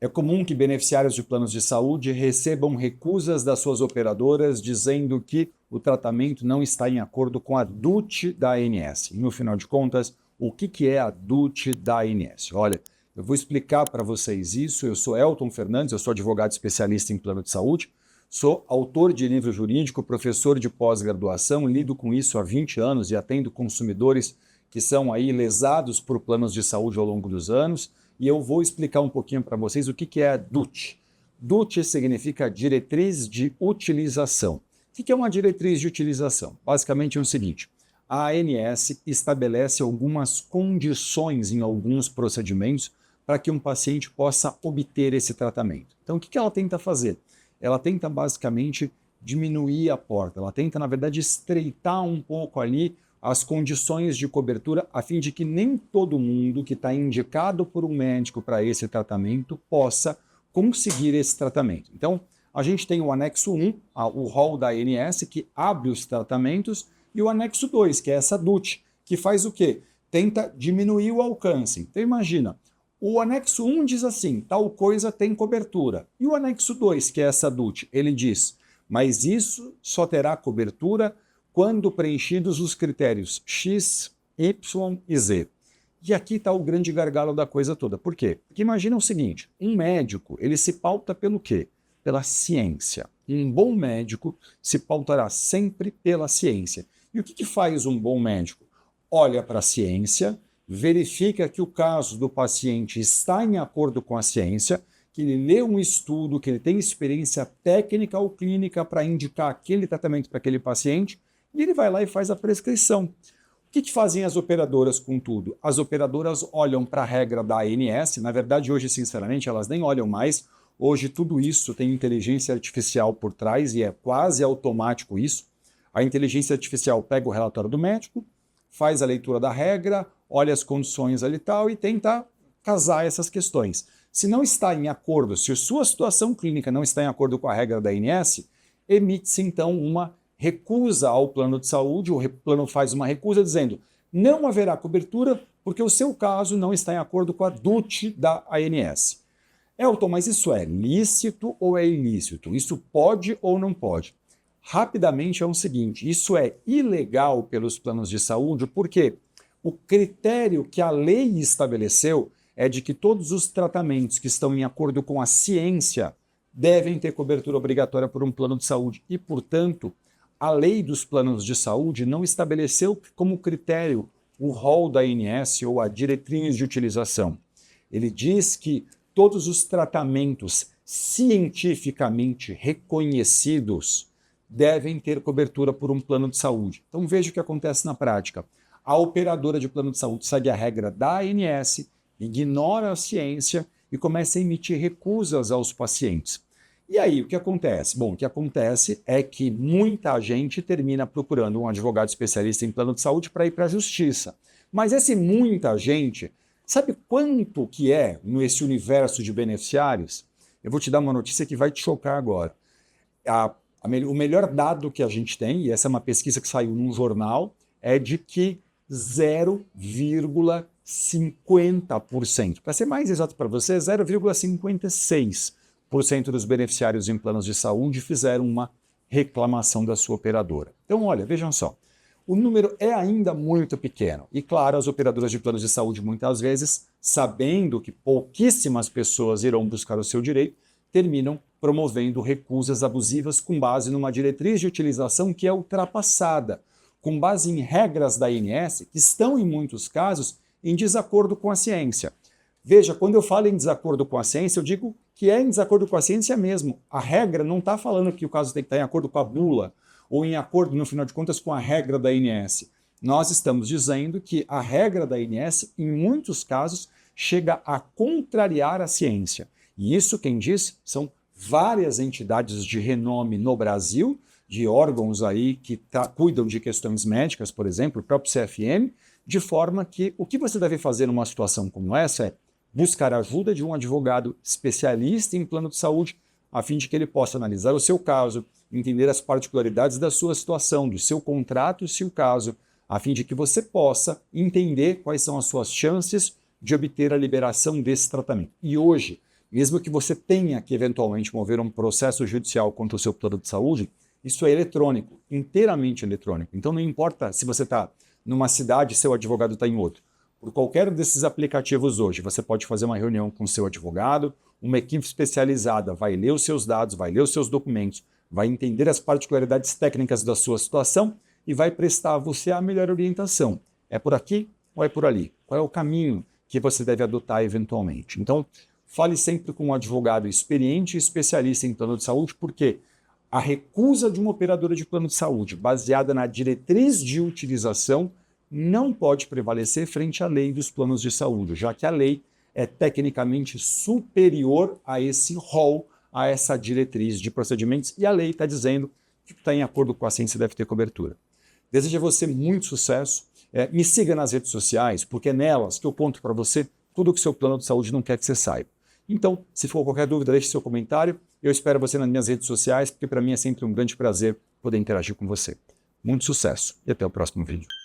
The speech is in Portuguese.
É comum que beneficiários de planos de saúde recebam recusas das suas operadoras dizendo que o tratamento não está em acordo com a DUT da ANS. E, no final de contas, o que é a DUT da ANS? Olha, eu vou explicar para vocês isso. Eu sou Elton Fernandes, eu sou advogado especialista em plano de saúde, sou autor de livro jurídico, professor de pós-graduação, lido com isso há 20 anos e atendo consumidores que são aí lesados por planos de saúde ao longo dos anos. E eu vou explicar um pouquinho para vocês o que é a DUT. DUT significa Diretriz de Utilização. O que é uma diretriz de utilização? Basicamente é o seguinte: a ANS estabelece algumas condições em alguns procedimentos para que um paciente possa obter esse tratamento. Então, o que ela tenta fazer? Ela tenta basicamente diminuir a porta, ela tenta, na verdade, estreitar um pouco ali as condições de cobertura, a fim de que nem todo mundo que está indicado por um médico para esse tratamento possa conseguir esse tratamento. Então, a gente tem o anexo 1, o rol da ANS, que abre os tratamentos, e o anexo 2, que é essa DUT, que faz o quê? Tenta diminuir o alcance. Então, imagina, o anexo 1 diz assim, tal coisa tem cobertura. E o anexo 2, que é essa DUT, ele diz, mas isso só terá cobertura quando preenchidos os critérios X, Y e Z. E aqui está o grande gargalo da coisa toda. Por quê? Porque imagina o seguinte, um médico, ele se pauta pelo quê? Pela ciência. Um bom médico se pautará sempre pela ciência. E o que faz um bom médico? Olha para a ciência, verifica que o caso do paciente está em acordo com a ciência, que ele lê um estudo, que ele tem experiência técnica ou clínica para indicar aquele tratamento para aquele paciente, e ele vai lá e faz a prescrição. O que fazem as operadoras com tudo? As operadoras olham para a regra da ANS, na verdade hoje, sinceramente, elas nem olham mais. Hoje tudo isso tem inteligência artificial por trás e é quase automático isso. A inteligência artificial pega o relatório do médico, faz a leitura da regra, olha as condições ali e tal e tenta casar essas questões. Se não está em acordo, se a sua situação clínica não está em acordo com a regra da ANS, emite-se então uma recusa ao plano de saúde, o plano faz uma recusa dizendo não haverá cobertura porque o seu caso não está em acordo com a DUT da ANS. Elton, mas isso é lícito ou é ilícito? Isso pode ou não pode? Rapidamente é o seguinte, isso é ilegal pelos planos de saúde porque o critério que a lei estabeleceu é de que todos os tratamentos que estão em acordo com a ciência devem ter cobertura obrigatória por um plano de saúde e, portanto, a lei dos planos de saúde não estabeleceu como critério o rol da ANS ou a diretriz de utilização. Ele diz que todos os tratamentos cientificamente reconhecidos devem ter cobertura por um plano de saúde. Então veja o que acontece na prática. A operadora de plano de saúde segue a regra da ANS, ignora a ciência e começa a emitir recusas aos pacientes. E aí, o que acontece? Bom, o que acontece é que muita gente termina procurando um advogado especialista em plano de saúde para ir para a justiça. Mas esse muita gente, sabe quanto que é nesse universo de beneficiários? Eu vou te dar uma notícia que vai te chocar agora. O melhor dado que a gente tem, e essa é uma pesquisa que saiu num jornal, é de que 0,50%, para ser mais exato para você, 0,56% dos beneficiários em planos de saúde fizeram uma reclamação da sua operadora. Então, olha, vejam só, o número é ainda muito pequeno. E, claro, as operadoras de planos de saúde, muitas vezes, sabendo que pouquíssimas pessoas irão buscar o seu direito, terminam promovendo recusas abusivas com base numa diretriz de utilização que é ultrapassada, com base em regras da ANS que estão, em muitos casos, em desacordo com a ciência. Veja, quando eu falo em desacordo com a ciência, eu digo que é em desacordo com a ciência mesmo. A regra não está falando que o caso tem que estar em acordo com a bula ou em acordo, no final de contas, com a regra da ANS. Nós estamos dizendo que a regra da ANS, em muitos casos, chega a contrariar a ciência. E isso quem diz são várias entidades de renome no Brasil, de órgãos aí que cuidam de questões médicas, por exemplo, o próprio CFM, de forma que o que você deve fazer numa situação como essa é buscar a ajuda de um advogado especialista em plano de saúde, a fim de que ele possa analisar o seu caso, entender as particularidades da sua situação, do seu contrato, se o caso, a fim de que você possa entender quais são as suas chances de obter a liberação desse tratamento. E hoje, Mesmo que você tenha que eventualmente mover um processo judicial contra o seu plano de saúde, isso é eletrônico, inteiramente eletrônico. Então não importa se você está numa cidade e seu advogado está em outra. Por qualquer desses aplicativos hoje, você pode fazer uma reunião com o seu advogado, uma equipe especializada vai ler os seus dados, vai ler os seus documentos, vai entender as particularidades técnicas da sua situação e vai prestar a você a melhor orientação. É por aqui ou é por ali? Qual é o caminho que você deve adotar eventualmente? Então, fale sempre com um advogado experiente e especialista em plano de saúde, porque a recusa de uma operadora de plano de saúde baseada na diretriz de utilização não pode prevalecer frente à lei dos planos de saúde, já que a lei é tecnicamente superior a esse rol, a essa diretriz de procedimentos, e a lei está dizendo que está em acordo com a ciência deve ter cobertura. Desejo a você muito sucesso. Me siga nas redes sociais, porque é nelas que eu conto para você tudo o que seu plano de saúde não quer que você saiba. Então, se for qualquer dúvida, deixe seu comentário. Eu espero você nas minhas redes sociais, porque para mim é sempre um grande prazer poder interagir com você. Muito sucesso e até o próximo vídeo.